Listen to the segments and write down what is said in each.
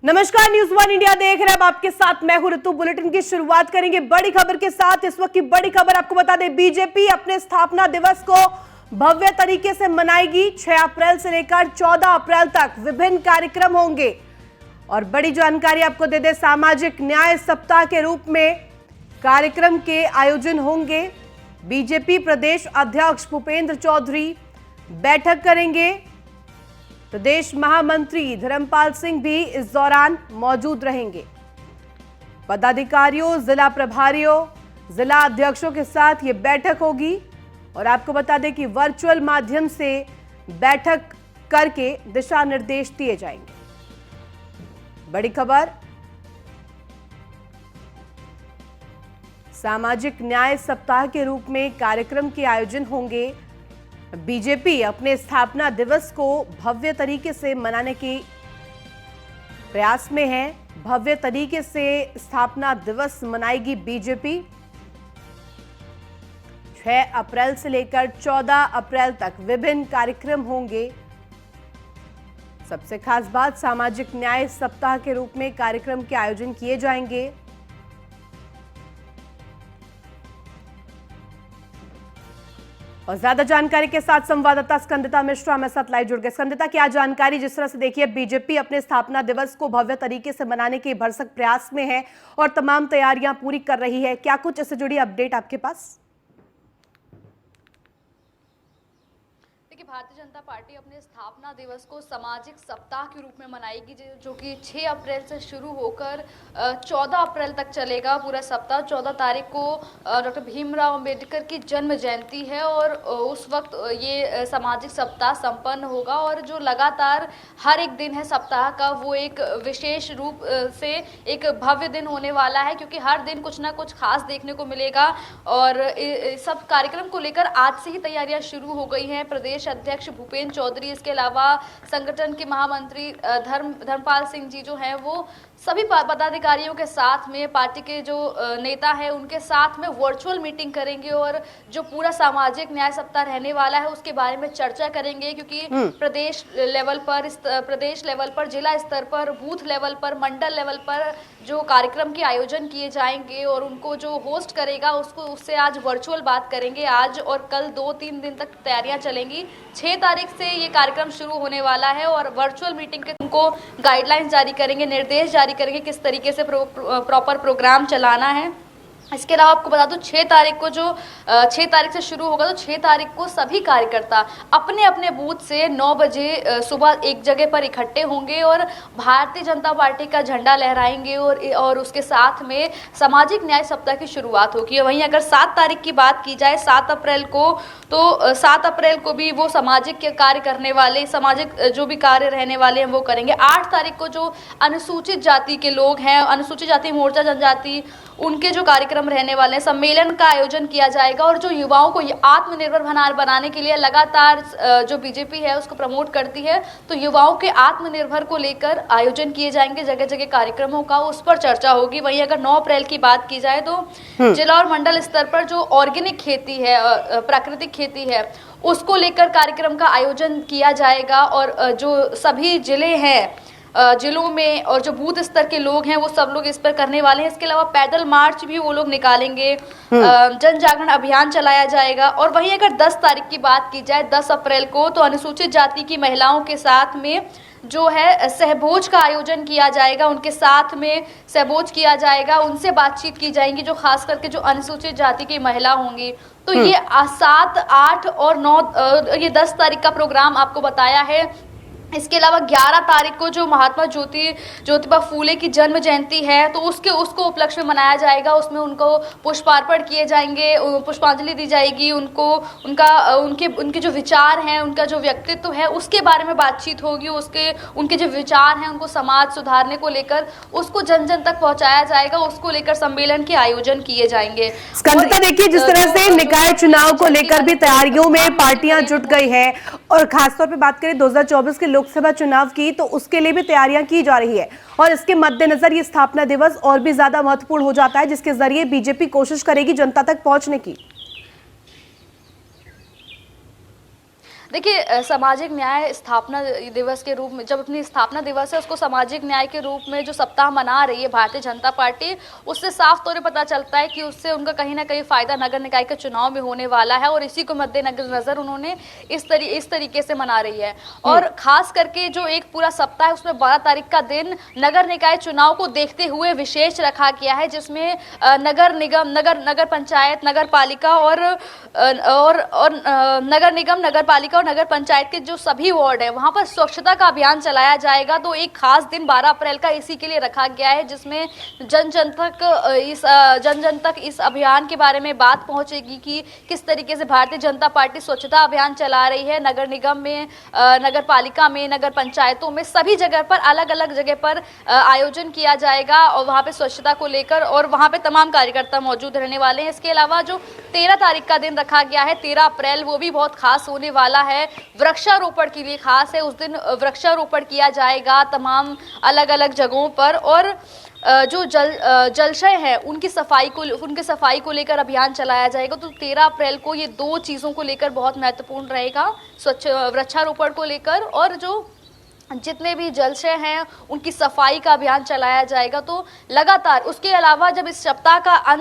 नमस्कार, news one India देख रहे हैं। अब आपके साथ मैं हूं ऋतु। बुलेटिन की शुरुआत करेंगे बड़ी खबर के साथ। इस वक्त की बड़ी खबर आपको बता दें, बीजेपी अपने स्थापना दिवस को भव्य तरीके से मनाएगी। 6 अप्रैल से लेकर 14 अप्रैल तक विभिन्न कार्यक्रम होंगे। और बड़ी जानकारी आपको दे दें, सामाजिक न्याय सप्ताह के रूप में कार्यक्रम के आयोजन होंगे। बीजेपी प्रदेश अध्यक्ष भूपेंद्र चौधरी बैठक करेंगे। प्रदेश महामंत्री धर्मपाल सिंह भी इस दौरान मौजूद रहेंगे। पदाधिकारियों, जिला प्रभारियों, जिला अध्यक्षों के साथ ये बैठक होगी। और आपको बता दें कि वर्चुअल माध्यम से बैठक करके दिशा निर्देश दिए जाएंगे। बड़ी खबर, सामाजिक न्याय सप्ताह के रूप में कार्यक्रम के आयोजन होंगे। बीजेपी अपने स्थापना दिवस को भव्य तरीके से मनाने के प्रयास में है। भव्य तरीके से स्थापना दिवस मनाएगी बीजेपी। 6 अप्रैल से लेकर 14 अप्रैल तक विभिन्न कार्यक्रम होंगे। सबसे खास बात, सामाजिक न्याय सप्ताह के रूप में कार्यक्रम के आयोजन किए जाएंगे। और ज्यादा जानकारी के साथ संवाददाता स्कंदिता मिश्रा हमारे साथ लाइव जुड़ गए। स्कंदिता, क्या जानकारी? जिस तरह से देखिए, बीजेपी अपने स्थापना दिवस को भव्य तरीके से मनाने के भरसक प्रयास में है और तमाम तैयारियां पूरी कर रही है। क्या कुछ इससे जुड़ी अपडेट आपके पास? देखिए, भारतीय जनता पार्टी अपने स्थापना दिवस को सामाजिक सप्ताह के रूप में मनाएगी, जो कि 6 अप्रैल से शुरू होकर 14 अप्रैल तक चलेगा। पूरा सप्ताह 14 तारीख को डॉक्टर भीमराव अंबेडकर की जन्म जयंती है और उस वक्त ये सामाजिक सप्ताह संपन्न होगा। और जो लगातार हर एक दिन है सप्ताह का, वो एक विशेष रूप से एक भव्य दिन होने वाला है, क्योंकि हर दिन कुछ ना कुछ खास देखने को मिलेगा। और सब कार्यक्रम को लेकर आज से ही तैयारियां शुरू हो गई हैं। प्रदेश अध्यक्ष भूपेंद्र चौधरी, इसके अलावा संगठन के महामंत्री धर्मपाल सिंह जी जो हैं, वो सभी पदाधिकारियों के साथ में, पार्टी के जो नेता हैं उनके साथ में वर्चुअल मीटिंग करेंगे और जो पूरा सामाजिक न्याय सप्ताह रहने वाला है उसके बारे में चर्चा करेंगे। क्योंकि प्रदेश लेवल पर, जिला स्तर पर, बूथ लेवल पर, मंडल लेवल पर जो कार्यक्रम के आयोजन किए जाएंगे और उनको जो होस्ट करेगा उससे आज वर्चुअल बात करेंगे। आज और कल 2-3 दिन तक तैयारियां चलेंगी। 6 तारीख से ये कार्यक्रम शुरू होने वाला है और वर्चुअल मीटिंग के उनको गाइडलाइंस जारी करेंगे, निर्देश जारी करेंगे किस तरीके से प्रॉपर प्रोग्राम चलाना है। इसके अलावा आपको बता दूं, 6 तारीख को जो 6 तारीख से शुरू होगा, तो 6 तारीख को सभी कार्यकर्ता अपने अपने बूथ से 9 बजे सुबह एक जगह पर इकट्ठे होंगे और भारतीय जनता पार्टी का झंडा लहराएंगे और उसके साथ में सामाजिक न्याय सप्ताह की शुरुआत होगी। वहीं अगर 7 तारीख की बात की जाए, 7 अप्रैल को, तो 7 अप्रैल को भी वो सामाजिक कार्य करने वाले, सामाजिक जो भी कार्य रहने वाले हैं वो करेंगे। 8 तारीख को जो अनुसूचित जाति के लोग हैं, अनुसूचित जाति मोर्चा जनजाति, उनके जो कार्यक्रम रहने वाले हैं, सम्मेलन का आयोजन किया जाएगा। और जो युवाओं को आत्मनिर्भर बनाने के लिए लगातार जो बीजेपी है उसको प्रमोट करती है, तो युवाओं के आत्मनिर्भर को लेकर आयोजन किए जाएंगे जगह जगह कार्यक्रमों का, उस पर चर्चा होगी। वहीं अगर 9 अप्रैल की बात की जाए तो जिला और मंडल स्तर पर जो ऑर्गेनिक खेती है, प्राकृतिक खेती है, उसको लेकर कार्यक्रम का आयोजन किया जाएगा। और जो सभी जिले हैं, जिलों में और जो बूथ स्तर के लोग हैं वो सब लोग इस पर करने वाले हैं। इसके अलावा पैदल मार्च भी वो लोग निकालेंगे, जन जागरण अभियान चलाया जाएगा। और वहीं अगर 10 तारीख की बात की जाए, 10 अप्रैल को, तो अनुसूचित जाति की महिलाओं के साथ में जो है सहभोज का आयोजन किया जाएगा। उनके साथ में सहभोज किया जाएगा, उनसे बातचीत की जाएगी, जो खास करके जो अनुसूचित जाति की महिला होंगी। तो ये 7, 8 और 9, ये 10 तारीख का प्रोग्राम आपको बताया है। इसके अलावा 11 तारीख को जो महात्मा ज्योतिबा फूले की जन्म जयंती है, तो उसको उपलक्ष्य में मनाया जाएगा। उसमें उनको पुष्पार्पण किए जाएंगे, पुष्पांजलि दी जाएगी। उनके जो विचार हैं, उनका जो व्यक्तित्व है, उसके बारे में बातचीत होगी। उनके जो विचार हैं, उनको समाज सुधारने को लेकर उसको जन जन तक पहुंचाया जाएगा। उसको लेकर सम्मेलन के आयोजन किए जाएंगे। स्कंदिता, देखिए, जिस तरह से निकाय चुनाव को लेकर भी तैयारियों में पार्टियां जुट गई है और खासतौर पर बात करें 2024 के लोकसभा चुनाव की, तो उसके लिए भी तैयारियां की जा रही है। और इसके मद्देनजर ये स्थापना दिवस और भी ज्यादा महत्वपूर्ण हो जाता है, जिसके जरिए बीजेपी कोशिश करेगी जनता तक पहुंचने की। देखिए, सामाजिक न्याय स्थापना दिवस के रूप में, जब अपनी स्थापना दिवस है उसको सामाजिक न्याय के रूप में जो सप्ताह मना रही है भारतीय जनता पार्टी, उससे साफ तौर पे पता चलता है कि उससे उनका कहीं ना कहीं फायदा नगर निकाय के चुनाव में होने वाला है, और इसी को मद्देनजर उन्होंने इस तरीके से मना रही है। और खास करके जो एक पूरा सप्ताह है उसमें 12 तारीख का दिन नगर निकाय चुनाव को देखते हुए विशेष रखा गया है, जिसमें नगर निगम, नगर पंचायत, नगर पालिका और नगर निगम, नगर पालिका और नगर पंचायत के जो सभी वार्ड है वहां पर स्वच्छता का अभियान चलाया जाएगा। तो एक खास दिन 12 अप्रैल का इसी के लिए रखा गया है, जिसमें जन जन तक इस अभियान के बारे में बात पहुंचेगी कि किस तरीके से भारतीय जनता पार्टी स्वच्छता अभियान चला रही है। नगर निगम में, नगर पालिका में, नगर पंचायतों में, सभी जगह पर अलग अलग जगह पर आयोजन किया जाएगा और वहां पे स्वच्छता को लेकर, और वहां पे तमाम कार्यकर्ता मौजूद रहने वाले हैं। इसके अलावा जो 13 तारीख का दिन रखा गया है, 13 अप्रैल, वो भी बहुत खास होने वाला है, वृक्षारोपण के लिए खास है। उस दिन वृक्षारोपण किया जाएगा तमाम अलग अलग जगहों पर, और जो जलाशय है उनकी सफाई को लेकर अभियान चलाया जाएगा। तो 13 अप्रैल को ये दो चीज़ों को लेकर बहुत महत्वपूर्ण रहेगा, स्वच्छ वृक्षारोपण को लेकर, और जो जितने भी जलाशय हैं उनकी सफाई का अभियान चलाया जाएगा। तो लगातार, उसके अलावा जब इस सप्ताह का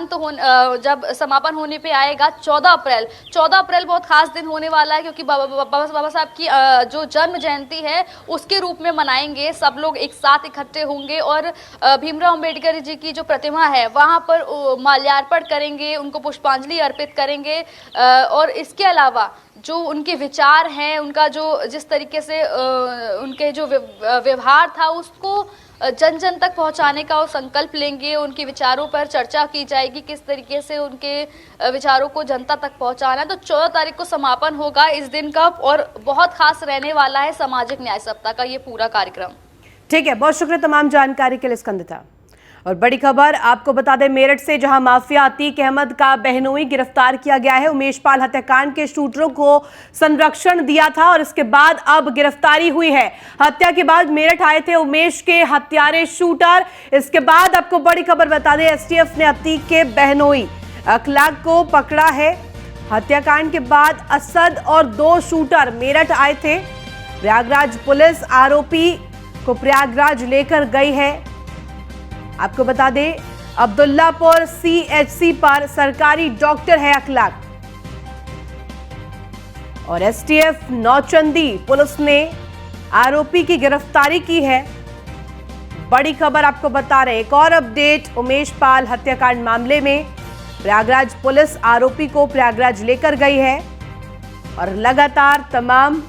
जब समापन होने पे आएगा 14 अप्रैल बहुत खास दिन होने वाला है, क्योंकि बाबा साहब की जो जन्म जयंती है उसके रूप में मनाएंगे। सब लोग एक साथ इकट्ठे होंगे और भीमराव अम्बेडकर जी की जो प्रतिमा है वहाँ पर माल्यार्पण करेंगे, उनको पुष्पांजलि अर्पित करेंगे, और इसके अलावा जो उनके विचार हैं, उनका जो जिस तरीके से उनके जो व्यवहार था उसको जन जन तक पहुंचाने का वो संकल्प लेंगे। उनके विचारों पर चर्चा की जाएगी, किस तरीके से उनके विचारों को जनता तक पहुंचाना है। तो 14 तारीख को समापन होगा इस दिन का, और बहुत खास रहने वाला है सामाजिक न्याय सप्ताह का ये पूरा कार्यक्रम। ठीक है, बहुत शुक्रिया तमाम जानकारी के लिए स्कंदिता। और बड़ी खबर आपको बता दें मेरठ से, जहां माफिया अतीक अहमद का बहनोई गिरफ्तार किया गया है। उमेश पाल हत्याकांड के शूटरों को संरक्षण दिया था और इसके बाद अब गिरफ्तारी हुई है। हत्या के बाद मेरठ आए थे उमेश के हत्यारे शूटर। इसके बाद आपको बड़ी खबर बता दें, एसटीएफ ने अतीक के बहनोई अखलाक को पकड़ा है। हत्याकांड के बाद असद और 2 शूटर मेरठ आए थे। प्रयागराज पुलिस आरोपी को प्रयागराज लेकर गई है। आपको बता दें अब्दुल्लापुर सीएचसी पर सरकारी डॉक्टर है अखलाक, और एसटीएफ नौचंदी पुलिस ने आरोपी की गिरफ्तारी की है। बड़ी खबर आपको बता रहे, एक और अपडेट, उमेश पाल हत्याकांड मामले में प्रयागराज पुलिस आरोपी को प्रयागराज लेकर गई है और लगातार तमाम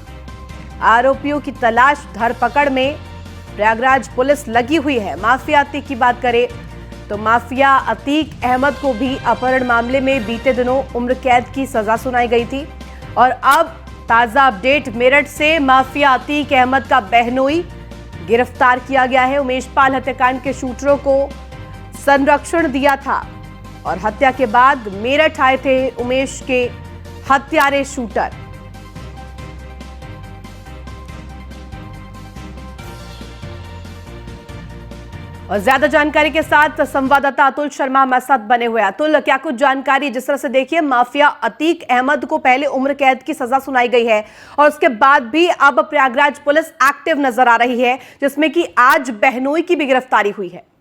आरोपियों की तलाश धरपकड़ में प्रयागराज पुलिस लगी हुई है। माफिया अतीक की बात करें तो माफिया अतीक अहमद को भी अपहरण मामले में बीते दिनों उम्र कैद की सजा सुनाई गई थी, और अब ताजा अपडेट मेरठ से माफिया अतीक अहमद का बहनोई गिरफ्तार किया गया है। उमेश पाल हत्याकांड के शूटरों को संरक्षण दिया था और हत्या के बाद मेरठ आए थे उमेश के हत्यारे शूटर। और ज्यादा जानकारी के साथ संवाददाता अतुल शर्मा हमारे साथ बने हुए। अतुल, क्या कुछ जानकारी? जिस तरह से देखिए माफिया अतीक अहमद को पहले उम्र कैद की सजा सुनाई गई है और उसके बाद भी अब प्रयागराज पुलिस एक्टिव नजर आ रही है, जिसमें कि आज बहनोई की भी गिरफ्तारी हुई है।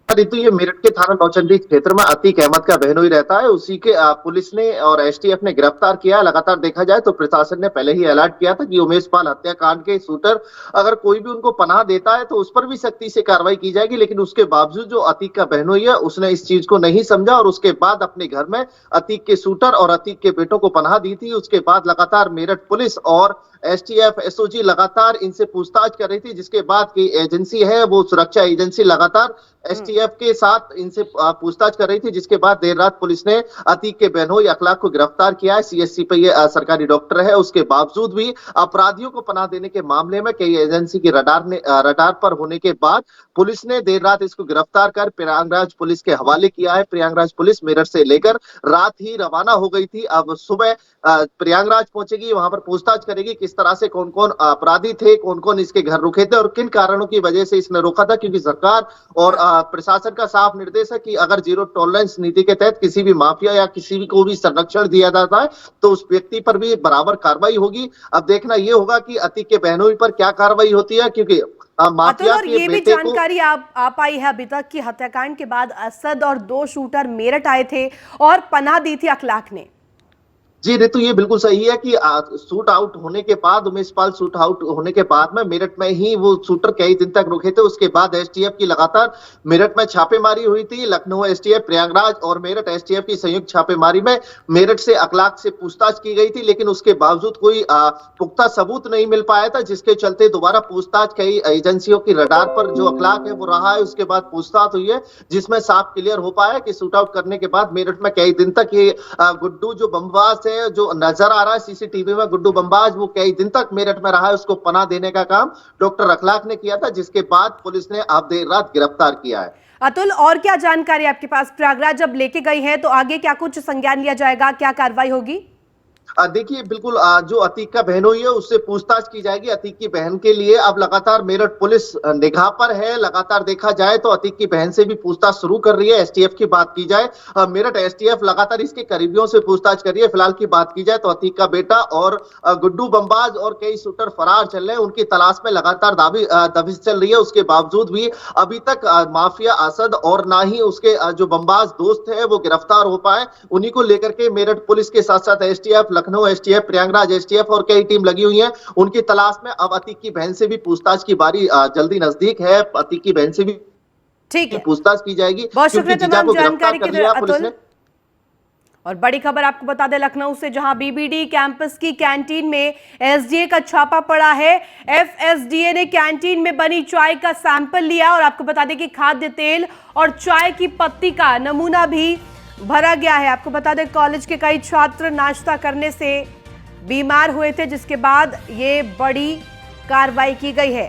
तो ये मेरठ के थाना नौचंदी क्षेत्र में अतीक अहमद का बहनोई रहता है, उसी के पुलिस ने और एसटीएफ ने गिरफ्तार किया। लगातार देखा जाए तो प्रशासन ने पहले ही अलर्ट किया था कि उमेश पाल हत्याकांड के शूटर अगर कोई भी उनको पनाह देता है तो उस पर भी सख्ती से कार्रवाई की जाएगी, लेकिन उसके बावजूद जो अतीक का बहनोई है उसने इस चीज को नहीं समझा और उसके बाद अपने घर में अतीक के शूटर और अतीक के बेटों को पनाह दी थी। उसके बाद लगातार मेरठ पुलिस और एसटीएफ एसओजी लगातार इनसे पूछताछ कर रही थी, जिसके बाद की एजेंसी है वो सुरक्षा एजेंसी लगातार एसटीएफ के साथ इनसे पूछताछ कर रही थी, जिसके बाद देर रात पुलिस ने अतीक के बहनोई अखलाक को गिरफ्तार किया है। सीएचसी पे ये सरकारी डॉक्टर है, उसके बावजूद भी अपराधियों को पनाह देने के मामले में कई एजेंसी की रडार पर होने के बाद पुलिस ने देर रात इसको गिरफ्तार कर प्रयागराज पुलिस के हवाले किया है। प्रयागराज पुलिस मेरठ से लेकर रात ही रवाना हो गई थी, अब सुबह प्रयागराज पहुंचेगी, वहां पर पूछताछ करेगी किस तरह से कौन कौन अपराधी थे, कौन कौन इसके घर रुके थे और किन कारणों की वजह से इसने रोका था, क्योंकि सरकार और प्रशासन का साफ निर्देश है कि अगर जीरो टॉलरेंस नीति के तहत किसी भी माफिया या किसी भी को भी संरक्षण दिया जाता है तो उस व्यक्ति पर भी बराबर कार्रवाई होगी। अब देखना ये होगा कि अतीक के बहनोई पर क्या कार्रवाई होती है, क्योंकि अतुल, माफिया और के ये भी बेटे को जानकारी आ पाई है अभी तक कि हत्याकांड के बाद असद और 2 शूटर मेरठ आए थे और पनाह दी थी अखलाक ने। जी रितु, ये बिल्कुल सही है कि शूट आउट होने के बाद, उमेश पाल शूट आउट होने के बाद में मेरठ में ही वो शूटर कई दिन तक रुके थे। उसके बाद एसटीएफ की लगातार मेरठ में छापेमारी हुई थी। लखनऊ एसटीएफ, प्रयागराज और मेरठ एसटीएफ की संयुक्त छापेमारी में मेरठ से अखलाक से पूछताछ की गई थी, लेकिन उसके बावजूद कोई पुख्ता सबूत नहीं मिल पाया था, जिसके चलते दोबारा पूछताछ कई एजेंसियों की रडार पर जो अखलाक है वो रहा है। उसके बाद पूछताछ हुई है जिसमें साफ क्लियर हो पाया कि शूट आउट करने के बाद मेरठ में कई दिन तक ये गुड्डू जो बमबाज है, जो नजर आ रहा है सीसीटीवी में गुड्डू बमबाज, वो कई दिन तक मेरठ में रहा है। उसको पनाह देने का काम डॉक्टर अखलाक ने किया था, जिसके बाद पुलिस ने अब देर रात गिरफ्तार किया है। अतुल, और क्या जानकारी आपके पास? प्रयागराज जब लेके गई हैं तो आगे क्या कुछ संज्ञान लिया जाएगा, क्या कार्रवाई होगी? देखिए बिल्कुल, जो अतीक का बहनोई है उससे पूछताछ की जाएगी। अतीक की बहन के लिए अब लगातार मेरठ पुलिस निगाह पर है। लगातार देखा जाए तो अतीक की बहन से भी पूछताछ शुरू कर रही है। एसटीएफ की बात की जाए, मेरठ एसटीएफ लगातार इसके करीबियों से पूछताछ कर रही है। फिलहाल की बात की जाए तो अतीक का बेटा और गुड्डू बमबाज और कई शूटर फरार चल रहे हैं। उनकी तलाश में लगातार दबिश चल रही है। उसके बावजूद भी अभी तक माफिया असद और ना ही उसके जो बमबाज दोस्त है वो गिरफ्तार हो पाए। उन्हीं को लेकर के मेरठ पुलिस के साथ साथ STF, Lucknow STF, Prayagraj STF और कई टीम लगी हुई हैं उनकी तलाश में। अब अतीक की बहन से भी पूछताछ की बारी जल्दी नजदीक है। अतीक की बहन से भी ठीक है, पूछताछ की जाएगी। बहुत शुक्रिया तमाम जानकारी के लिए अतुल। और बड़ी खबर आपको बता दें लखनऊ से, जहां बीबीडी कैंपस की कैंटीन में एसडीए का छापा पड़ा है। एफएसडीए ने कैंटीन में बनी चाय का सैंपल लिया और आपको बता दें कि खाद्य तेल और चाय की पत्ती का नमूना भी भरा गया है। आपको बता दें कॉलेज के कई छात्र नाश्ता करने से बीमार हुए थे, जिसके बाद ये बड़ी कार्रवाई की गई है।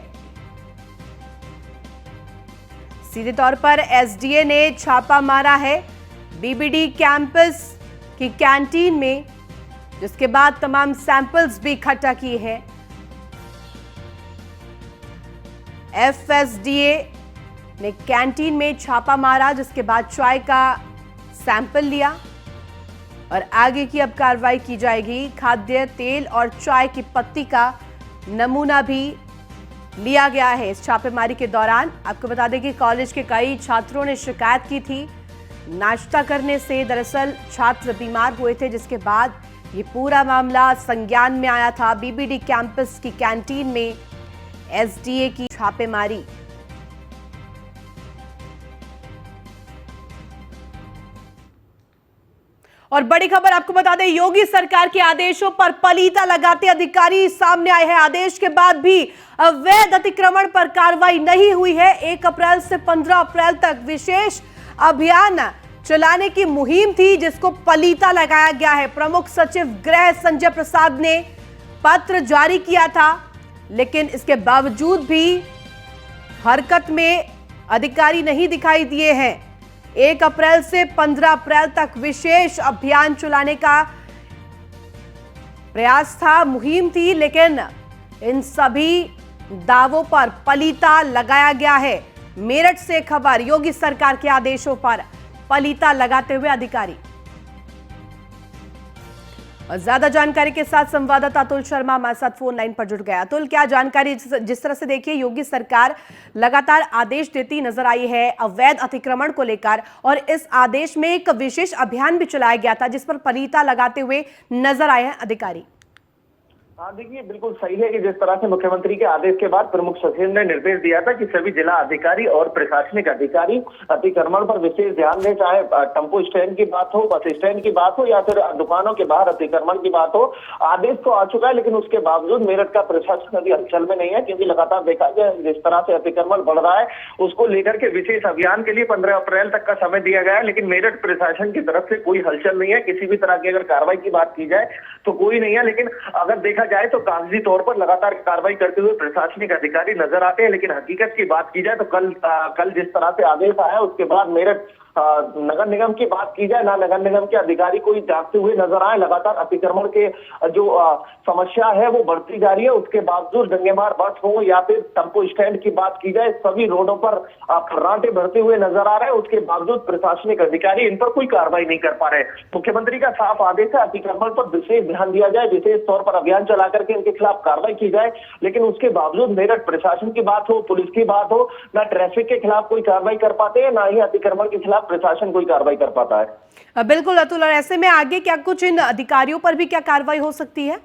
सीधे तौर पर एसडीए ने छापा मारा है बीबीडी कैंपस की कैंटीन में, जिसके बाद तमाम सैंपल्स भी इकट्ठा किए हैं। एफएसडीए ने कैंटीन में छापा मारा, जिसके बाद चाय का सैंपल लिया और आगे की अब कार्रवाई की जाएगी। खाद्य तेल और चाय की पत्ती का नमूना भी लिया गया है इस छापेमारी के दौरान। आपको बता दें कि कॉलेज के कई छात्रों ने शिकायत की थी नाश्ता करने से। दरअसल छात्र बीमार हुए थे, जिसके बाद ये पूरा मामला संज्ञान में आया था। बीबीडी कैंपस की कैंटीन में एसडीए की छापेमारी। और बड़ी खबर आपको बता दें, योगी सरकार के आदेशों पर पलीता लगाते अधिकारी सामने आए हैं। आदेश के बाद भी अवैध अतिक्रमण पर कार्रवाई नहीं हुई है। 1 अप्रैल से 15 अप्रैल तक विशेष अभियान चलाने की मुहिम थी, जिसको पलीता लगाया गया है। प्रमुख सचिव गृह संजय प्रसाद ने पत्र जारी किया था, लेकिन इसके बावजूद भी हरकत में अधिकारी नहीं दिखाई दिए हैं। 1 अप्रैल से 15 अप्रैल तक विशेष अभियान चलाने का प्रयास था, मुहिम थी, लेकिन इन सभी दावों पर पलीता लगाया गया है। मेरठ से खबर, योगी सरकार के आदेशों पर पलीता लगाते हुए अधिकारी। और ज्यादा जानकारी के साथ संवाददाता अतुल शर्मा हमारे साथ फोन लाइन पर जुड़ गया। अतुल, क्या जानकारी? जिस तरह से देखिए योगी सरकार लगातार आदेश देती नजर आई है अवैध अतिक्रमण को लेकर, और इस आदेश में एक विशेष अभियान भी चलाया गया था जिस पर पलीता लगाते हुए नजर आए हैं अधिकारी। हाँ देखिए, बिल्कुल सही है कि जिस तरह से मुख्यमंत्री के आदेश के बाद प्रमुख सचिव ने निर्देश दिया था कि सभी जिला अधिकारी और प्रशासनिक अधिकारी अतिक्रमण पर विशेष ध्यान दें, चाहे टेम्पो स्टैंड की बात हो, बस स्टैंड की बात हो या फिर दुकानों के बाहर अतिक्रमण की बात हो। आदेश तो आ चुका है, लेकिन उसके बावजूद मेरठ का प्रशासन अभी हलचल में नहीं है, क्योंकि लगातार देखा जाए जिस तरह से अतिक्रमण बढ़ रहा है उसको लेकर के विशेष अभियान के लिए 15 अप्रैल तक का समय दिया गया है। लेकिन मेरठ प्रशासन की तरफ से कोई हलचल नहीं है। किसी भी तरह की अगर कार्रवाई की बात की जाए तो कोई नहीं है, लेकिन अगर देखा जाए तो कागजी तौर पर लगातार कार्रवाई करते हुए प्रशासनिक अधिकारी नजर आते हैं। लेकिन हकीकत की बात की जाए तो कल जिस तरह से आदेश आया उसके बाद मेरठ नगर निगम की बात की जाए, ना नगर निगम के अधिकारी कोई जागते हुए नजर आए। लगातार अतिक्रमण के जो समस्या है वो बढ़ती जा रही है। उसके बावजूद गंगेमार बस हो या फिर टेम्पो स्टैंड की बात की जाए, सभी रोडों पर फर्राटे भरते हुए नजर आ रहे हैं। उसके बावजूद प्रशासनिक अधिकारी इन पर कोई कार्रवाई नहीं कर पा रहे। मुख्यमंत्री का साफ आदेश है अतिक्रमण पर विशेष ध्यान दिया जाए, विशेष तौर पर अभियान चला करके इनके खिलाफ कार्रवाई की जाए। लेकिन उसके बावजूद मेरठ प्रशासन की बात हो, पुलिस की बात हो, ना ट्रैफिक के खिलाफ कोई कार्रवाई कर पाते हैं, ना ही अतिक्रमण के खिलाफ प्रशासन कोई कार्रवाई कर पाता है। बिल्कुल अतुल, और ऐसे में आगे क्या कुछ इन अधिकारियों पर भी क्या कार्रवाई हो सकती है?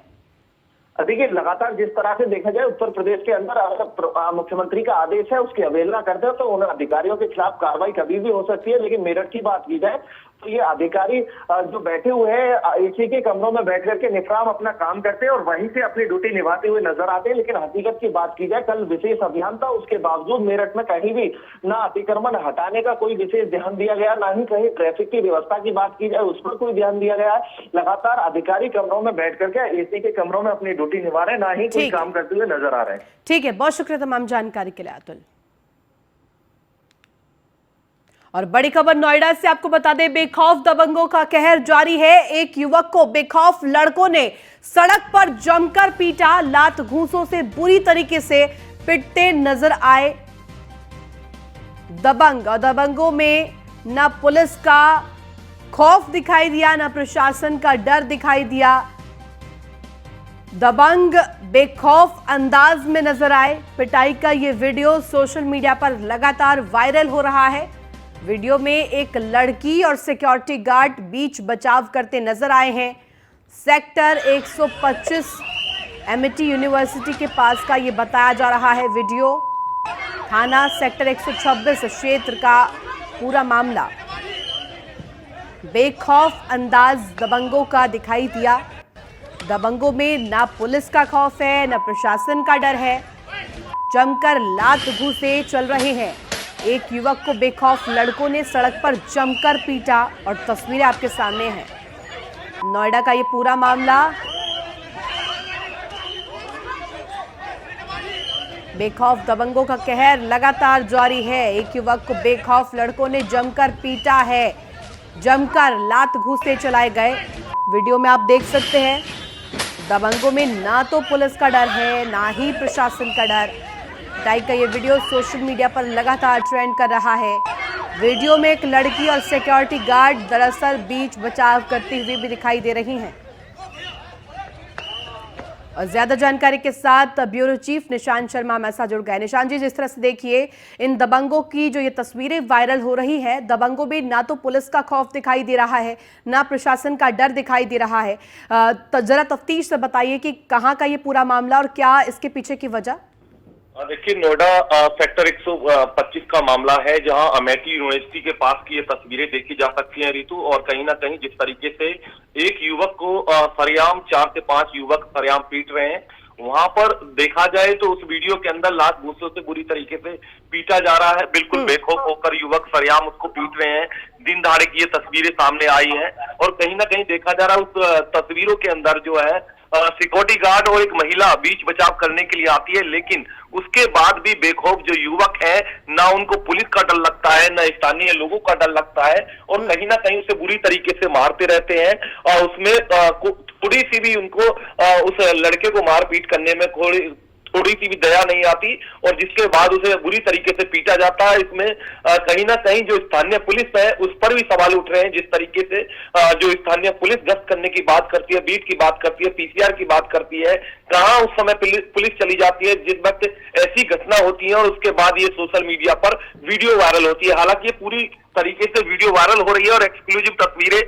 देखिए, लगातार जिस तरह से देखा जाए उत्तर प्रदेश के अंदर अगर मुख्यमंत्री का आदेश है उसकी अवहेलना करते हैं तो उन अधिकारियों के खिलाफ कार्रवाई कभी भी हो सकती है। लेकिन मेरठ की बात की जाए तो ये अधिकारी जो बैठे हुए हैं एसी के कमरों में बैठ करके निफराम अपना काम करते हैं और वहीं से अपनी ड्यूटी निभाते हुए नजर आते हैं। लेकिन हकीकत की बात की जाए, कल विशेष अभियान था, उसके बावजूद मेरठ में कहीं भी ना अतिक्रमण हटाने का कोई विशेष ध्यान दिया गया, ना ही कहीं ट्रैफिक की व्यवस्था की बात की जाए उस पर कोई ध्यान दिया गया है। लगातार अधिकारी कमरों में बैठ करके एसी के कमरों में अपनी ड्यूटी निभा रहे हैं, ना ही कोई काम करते हुए नजर आ रहे हैं। ठीक है, बहुत शुक्रिया तमाम जानकारी के लिए अतुल। और बड़ी खबर नोएडा से आपको बता दें, बेखौफ दबंगों का कहर जारी है। एक युवक को बेखौफ लड़कों ने सड़क पर जमकर पीटा, लात घूंसों से बुरी तरीके से पिटते नजर आए दबंग। और दबंगों में न पुलिस का खौफ दिखाई दिया, न प्रशासन का डर दिखाई दिया। दबंग बेखौफ अंदाज में नजर आए। पिटाई का ये वीडियो सोशल मीडिया पर लगातार वायरल हो रहा है। वीडियो में एक लड़की और सिक्योरिटी गार्ड बीच बचाव करते नजर आए हैं। सेक्टर 125 एमिटी यूनिवर्सिटी के पास का ये बताया जा रहा है वीडियो। थाना सेक्टर 126 क्षेत्र का पूरा मामला। बेखौफ अंदाज दबंगों का दिखाई दिया। दबंगों में ना पुलिस का खौफ है, ना प्रशासन का डर है। जमकर लात घूंसे चल रहे हैं। एक युवक को बेखौफ लड़कों ने सड़क पर जमकर पीटा और तस्वीरें आपके सामने हैं। नोएडा का ये पूरा मामला। बेखौफ दबंगों का कहर लगातार जारी है। एक युवक को बेखौफ लड़कों ने जमकर पीटा है, जमकर लात घूंसे चलाए गए। वीडियो में आप देख सकते हैं दबंगों में ना तो पुलिस का डर है, ना ही प्रशासन का डर। पिटाई का ये वीडियो सोशल मीडिया पर लगातार ट्रेंड कर रहा है। वीडियो में एक लड़की और सिक्योरिटी गार्ड दरअसल बीच बचाव करती हुई भी दिखाई दे रही हैं। और ज्यादा जानकारी के साथ ब्यूरो चीफ निशांत शर्मा हमारे साथ जुड़ गए। निशांत जी, जिस तरह से देखिए इन दबंगों की जो ये तस्वीरें वायरल हो रही है, दबंगों में ना तो पुलिस का खौफ दिखाई दे रहा है, ना प्रशासन का डर दिखाई दे रहा है। तो जरा तफ्तीश से बताइए कि कहाँ का ये पूरा मामला और क्या इसके पीछे की वजह? देखिए, नोएडा सेक्टर 125 का मामला है, जहां अमेठी यूनिवर्सिटी के पास की ये तस्वीरें देखी जा सकती हैं रितु। और कहीं ना कहीं जिस तरीके से एक युवक को सरेआम 4 से 5 युवक सरेआम पीट रहे हैं, वहां पर देखा जाए तो उस वीडियो के अंदर लात घूंसों से बुरी तरीके से पीटा जा रहा है। बिल्कुल बेखौफ होकर युवक सरेआम उसको पीट रहे हैं। दिन दहाड़े की ये तस्वीरें सामने आई हैं और कहीं ना कहीं देखा जा रहा है उस तस्वीरों के अंदर जो है सिक्योरिटी गार्ड और एक महिला बीच बचाव करने के लिए आती है। लेकिन उसके बाद भी बेखौफ जो युवक है, ना उनको पुलिस का डर लगता है, ना स्थानीय लोगों का डर लगता है और कहीं ना कहीं उसे बुरी तरीके से मारते रहते हैं। और उसमें थोड़ी सी भी उनको उस लड़के को मारपीट करने में थोड़ी सी भी दया नहीं आती और जिसके बाद उसे बुरी तरीके से पीटा जाता है। इसमें कहीं ना कहीं जो स्थानीय पुलिस है उस पर भी सवाल उठ रहे हैं। जिस तरीके से जो स्थानीय पुलिस गश्त करने की बात करती है, बीट की बात करती है, पीसीआर की बात करती है, कहां उस समय पुलिस चली जाती है जिस वक्त ऐसी घटना होती है और उसके बाद ये सोशल मीडिया पर वीडियो वायरल होती है। हालांकि ये पूरी तरीके से वीडियो वायरल हो रही है और एक्सक्लूसिव तस्वीरें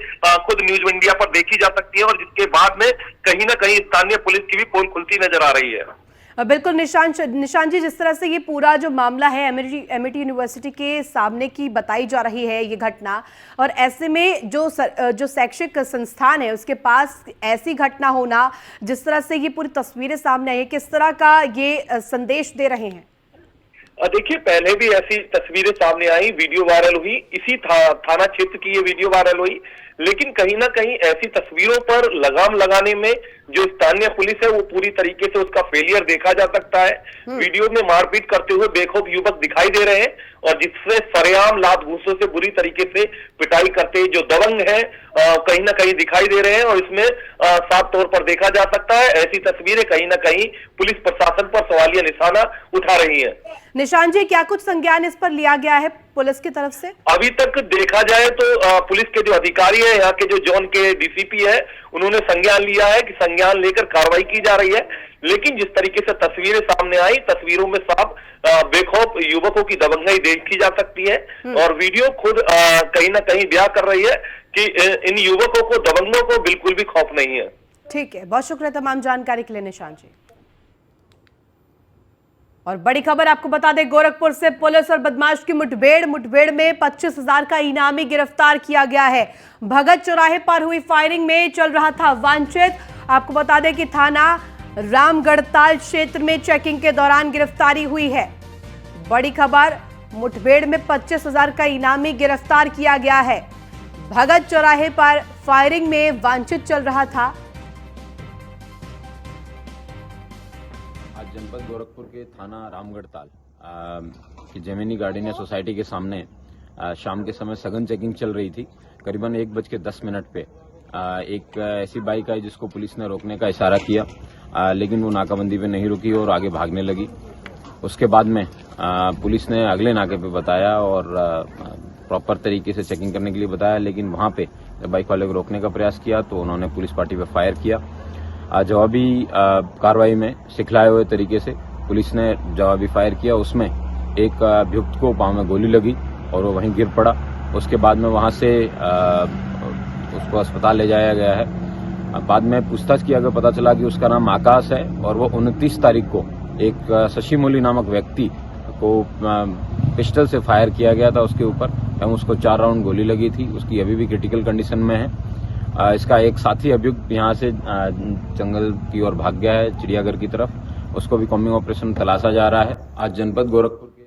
खुद न्यूज इंडिया पर देखी जा सकती है और जिसके बाद में कहीं ना कहीं स्थानीय पुलिस की भी पोल खुलती नजर आ रही है। बिल्कुल निशांत जी, जिस तरह से ये पूरा जो मामला है एमिटी यूनिवर्सिटी के सामने की बताई जा रही है ये घटना, और ऐसे में जो शैक्षिक संस्थान है उसके पास ऐसी घटना होना, जिस तरह से ये पूरी तस्वीरें सामने आई है, किस तरह का ये संदेश दे रहे हैं? देखिए, पहले भी ऐसी तस्वीरें सामने आई, वीडियो वायरल हुई, इसी थाना क्षेत्र की ये वीडियो वायरल हुई। लेकिन कहीं ना कहीं ऐसी तस्वीरों पर लगाम लगाने में जो स्थानीय पुलिस है वो पूरी तरीके से उसका फेलियर देखा जा सकता है। वीडियो में मारपीट करते हुए बेखौफ युवक दिखाई दे रहे हैं और जिससे सरेआम लात घूंसों से बुरी तरीके से पिटाई करते जो दबंग है कहीं ना कहीं दिखाई दे रहे हैं और इसमें साफ तौर पर देखा जा सकता है ऐसी तस्वीरें कहीं ना कहीं पुलिस प्रशासन पर सवालिया निशाना उठा रही है। निशान जी, क्या कुछ संज्ञान इस पर लिया गया है पुलिस की तरफ से? अभी तक देखा जाए तो पुलिस के जो अधिकारी है, यहाँ के जो जोन के डीसीपी है, उन्होंने संज्ञान लिया है कि संज्ञान लेकर कार्रवाई की जा रही है। लेकिन जिस तरीके से तस्वीरें सामने आई, तस्वीरों में साफ बेखौफ युवकों की दबंगाई देखी जा सकती है और वीडियो खुद कहीं ना कहीं बयां कर रही है कि इन युवकों को, दबंगों को बिल्कुल भी खौफ नहीं है। ठीक है, बहुत शुक्रिया तमाम जानकारी के लिए निशान जी। और बड़ी खबर आपको बता दें, गोरखपुर से पुलिस और बदमाश की मुठभेड़ में 25,000 का इनामी गिरफ्तार किया गया है। भगत चौराहे पर हुई फायरिंग में चल रहा था वांछित। आपको बता दें कि थाना रामगढ़ताल क्षेत्र में चेकिंग के दौरान गिरफ्तारी हुई है। बड़ी खबर, मुठभेड़ में 25,000 का इनामी गिरफ्तार किया गया है। भगत चौराहे पर फायरिंग में वांछित चल रहा था। आज जनपद गोरखपुर के थाना रामगढ़ताल की जमीनी गार्डनिया सोसाइटी के सामने शाम के समय सघन चेकिंग चल रही थी। करीबन 1:10 पे एक ऐसी बाइक आई जिसको पुलिस ने रोकने का इशारा किया, लेकिन वो नाकाबंदी पे नहीं रुकी और आगे भागने लगी। उसके बाद में पुलिस ने अगले नाके पे बताया और प्रॉपर तरीके से चेकिंग करने के लिए बताया, लेकिन वहां पे जब बाइक वाले को रोकने का प्रयास किया तो उन्होंने पुलिस पार्टी पे फायर किया। जवाबी कार्रवाई में सिखलाए हुए तरीके से पुलिस ने जवाबी फायर किया। उसमें एक अभियुक्त को पांव में गोली लगी और वो वहीं गिर पड़ा। उसके बाद में वहां से उसको अस्पताल ले जाया गया है। बाद में पूछताछ किया गया, पता चला कि उसका नाम आकाश है और वो 29 तारीख को एक शशि मोली नामक व्यक्ति को पिस्टल से फायर किया गया था उसके ऊपर एवं उसको 4 राउंड गोली लगी थी। उसकी अभी भी क्रिटिकल कंडीशन में है। इसका एक साथी अभियुक्त यहाँ से जंगल की ओर भाग गया है, चिड़ियाघर की तरफ। उसको भी कॉम्बिंग ऑपरेशन तलाशा जा रहा है। आज जनपद गोरखपुर के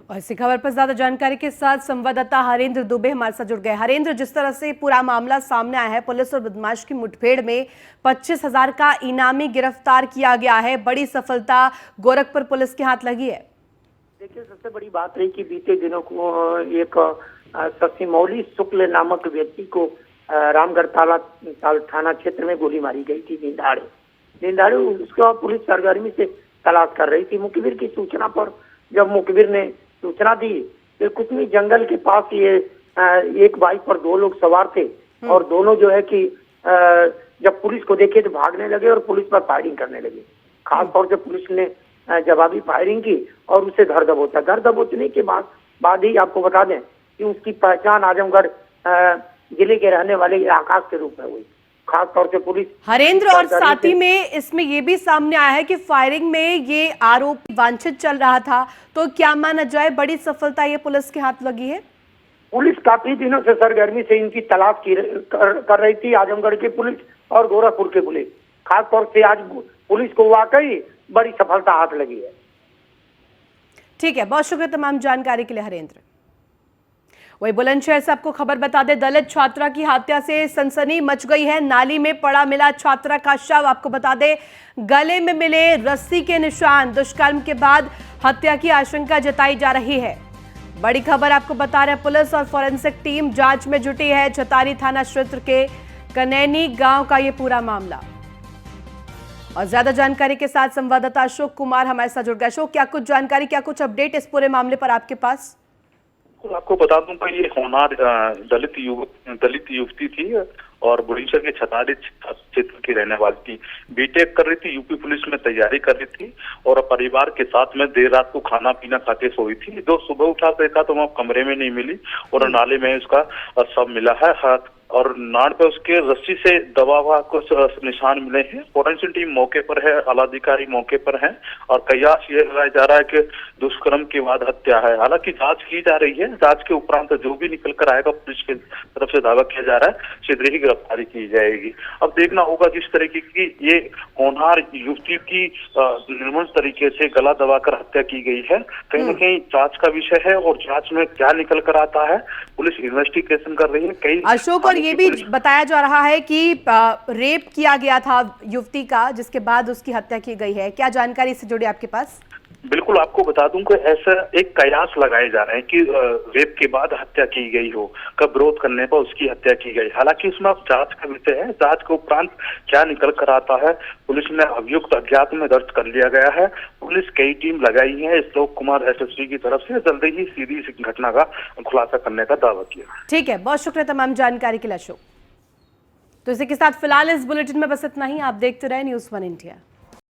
और इसी खबर पर ज्यादा जानकारी के साथ संवाददाता हरेंद्र दुबे हमारे साथ जुड़ गए। हरेंद्र, जिस तरह से पूरा मामला सामने आया है, पुलिस और बदमाश की मुठभेड़ में 25,000 का इनामी गिरफ्तार किया गया है। बड़ी सफलता गोरखपुर पुलिस के हाथ लगी है। देखिए, सबसे बड़ी बात रही कि बीते दिनों को एक शशि मौली शुक्ल नामक व्यक्ति को रामगढ़ताल थाना क्षेत्र में गोली मारी गई थी नींदाड़े। उसका पुलिस सरगर्मी से तलाश कर रही थी। मुखबिर की सूचना पर जब मुखबिर ने सूचना दी तो कुसमी जंगल के पास ये एक बाइक पर 2 लोग सवार थे और दोनों जो है कि जब पुलिस को देखे तो भागने लगे और पुलिस पर फायरिंग करने लगे। खास तौर से पुलिस ने जवाबी फायरिंग की और उसे धर दबोचने के बाद ही आपको बता दें कि उसकी पहचान आजमगढ़ जिले के रहने वाले आकाश के रूप में हुई। खास तौर से पुलिस हरेंद्र, और साथ ही में इसमें यह भी सामने आया है कि फायरिंग में ये आरोपी वांछित चल रहा था, तो क्या माना जाए बड़ी सफलता ये पुलिस के हाथ लगी है? पुलिस काफी दिनों से सरगर्मी से इनकी तलाश कर रही थी, आजमगढ़ की पुलिस और गोरखपुर की पुलिस। खास तौर से आज पुलिस को वाकई बड़ी सफलता हाथ लगी है। ठीक है, बहुत शुक्रिया तमाम जानकारी के लिए हरेंद्र। वही बुलंदशहर से आपको खबर बता दें, दलित छात्रा की हत्या से सनसनी मच गई है। नाली में पड़ा मिला छात्रा का शव। आपको बता दें, गले में मिले रस्सी के निशान। दुष्कर्म के बाद हत्या की आशंका जताई जा रही है। बड़ी खबर आपको बता रहे, पुलिस और फॉरेंसिक टीम जांच में जुटी है। चतारी थाना क्षेत्र के कनैनी गांव का ये पूरा मामला। और ज्यादा जानकारी के साथ संवाददाता अशोक कुमार हमारे साथ जुड़ गए। अशोक, क्या कुछ जानकारी, क्या कुछ अपडेट इस पूरे मामले पर आपके पास? आपको बता दूं कि ये होनार दलित युवती थी और बुलंदशहर के छतारी क्षेत्र की रहने वाली थी। बीटेक कर रही थी, यूपी पुलिस में तैयारी कर रही थी और परिवार के साथ में देर रात को खाना पीना खाते सोई थी। जो सुबह उठा देखा तो वहाँ कमरे में नहीं मिली और नाले में उसका शव मिला है। हाथ और नाड़ पे उसके रस्सी से दबा हुआ कुछ निशान मिले हैं। फोरेंसिक टीम मौके पर है, आलाधिकारी मौके पर है और कयास ये लगाया जा रहा है कि दुष्कर्म के बाद हत्या है। हालांकि जांच की जा रही है। जांच के उपरांत जो भी निकल कर आएगा पुलिस की तरफ से दावा किया जा रहा है, शीघ्र ही गिरफ्तारी की जाएगी। अब देखना होगा जिस तरीके की ये होनहार युवती की निर्मम तरीके से गला दबाकर हत्या की गई है, कहीं न कहीं जांच का विषय है और जांच में क्या निकल कर आता है पुलिस इन्वेस्टिगेशन कर रही है। कई अशोक, और ये भी बताया जा रहा है कि रेप किया गया था युवती का, जिसके बाद उसकी हत्या की गई है। क्या जानकारी इससे जुड़ी आपके पास? बिल्कुल, आपको बता दूं कि ऐसा एक कयास लगाए जा रहे हैं कि रेप के बाद हत्या की गई हो, कब विरोध करने पर उसकी हत्या की गई। हालांकि इसमें अब जांच का विषय है, जांच के उपरांत क्या निकल कर आता है। पुलिस ने अभियुक्त अज्ञात में दर्ज कर लिया गया है। पुलिस कई टीम लगाई है। श्लोक कुमार एसएसपी की तरफ से जल्दी ही सीधी इस घटना का खुलासा करने का दावा किया। ठीक है, बहुत शुक्रिया तमाम जानकारी के लिए अशोक। तो इसी के साथ फिलहाल इस बुलेटिन में बस इतना ही। आप देखते रहे News 1 इंडिया।